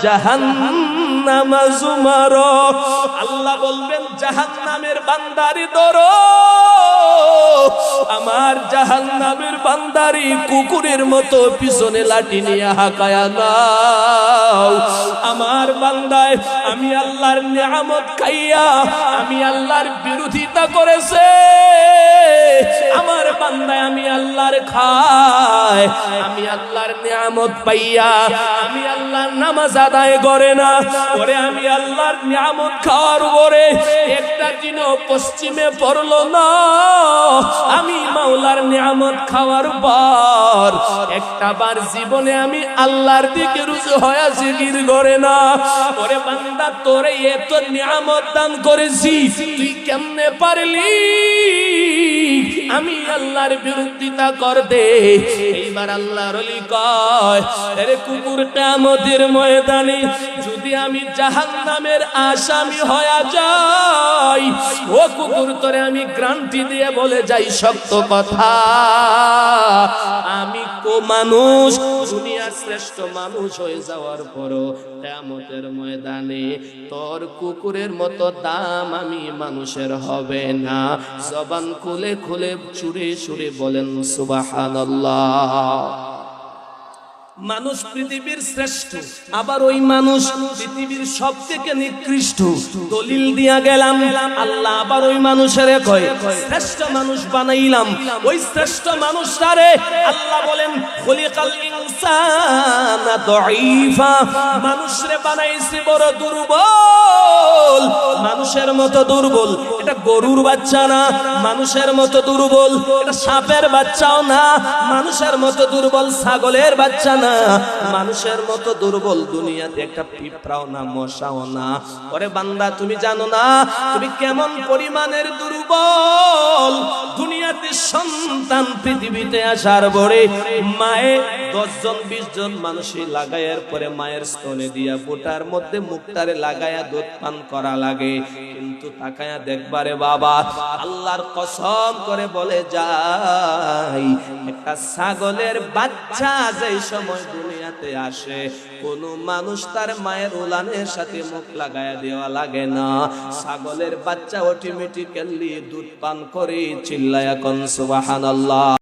জাহান্নামা যুমারা। আল্লাহ বলবেন জাহান্নামের বান্দারি ধরো, আমার জাহান্নামের বান্দারি কুকুরের মতো পিছনে লাঠি নিয়ে হাঁকায়া নাও। আমার বান্দায় আমি আল্লাহর নিয়ামত খাইয়া আমি আল্লাহর বিরোধিতা করেছে, আমার বান্দায় আমি আল্লাহর খায়, আমি আল্লাহর নিয়ামত পাইয়া আমি আল্লাহর নামাজ আদায় করে না। ওরে আমি আল্লাহর নিয়ামত খাওয়ার পরে একটা দিনও পশ্চিমে পড়লো না, আমি মাওলার নিয়ামত খাওয়ার পর একটা বার জীবনে আমি আল্লাহর দিকে রুজু হয়ে জিকির করে না। ওরে বান্দা তোরে এত নিয়ামত দান করেছি, তুই কেমনে পারলি আমি আল্লাহর বিরোধিতা করতে? এইবার আল্লাহর ওলি কয়, আরে কুকুর কিয়ামতের ময়দানে যদি আমি জাহান্নামের আসামি হয়ে যাই, ও কুকুর তোরে আমি গ্যারান্টি দিয়ে বলে যাই সত্য কথা, আমি কো মানুষ দুনিয়ার শ্রেষ্ঠ মানুষ হয়ে যাওয়ার পরও কিয়ামতের ময়দানে তোর কুকুরের মতো দাম আমি মানুষের হবে না। জবান খুলে খুলে সুরে সুরে বলেন সুবহানাল্লাহ। মানুষ পৃথিবীর শ্রেষ্ঠ, আবার ওই মানুষ পৃথিবীর সবথেকে নিকৃষ্ট। দলিল দিয়া গেলাম, আল্লাহ আবার ওই মানুষের কয় শ্রেষ্ঠ মানুষ বানাইলাম। ওই শ্রেষ্ঠ মানুষটারে আল্লাহ বলেন খলিকাল ইনসানা দাঈফা, মানুষরে বানাইছে বড় দুর্বল, মানুষের মতো দুর্বল। এটা গরুর বাচ্চা না, মানুষের মতো দুর্বল। এটা সাপের বাচ্চাও না, মানুষের মতো দুর্বল। ছাগলের বাচ্চা না, মানুষের মতো দুর্বল। দুনিয়াতে একটা পিঁপড়াও না, মশাও না। ওরে বান্দা তুমি জানো না তুমি কেমন পরিমাণের দুর্বল? দুনিয়াতে সন্তান পৃথিবীতে আসার পরে মায়ে 10 জন 20 জন মানুষই লাগায়ার পরে মায়ের স্তনে দিয়া বোটার মধ্যে মুখটারে লাগায়া দুধ পান করা লাগে, কিন্তু তাকায়া দেখবারে বাবা আল্লাহর কসম করে বলে যাই, একটা ছাগলের বাচ্চা যেই সময় দুনিয়াতে আসে কোন মানুষ তার মায়ের উলানের সাথে মুখ লাগায়া দেওয়া লাগে না। ছাগলের বাচ্চা অটোমেটিক্যালি দুধ পান করে। চিল্লায়া কোন সুবহানাল্লাহ।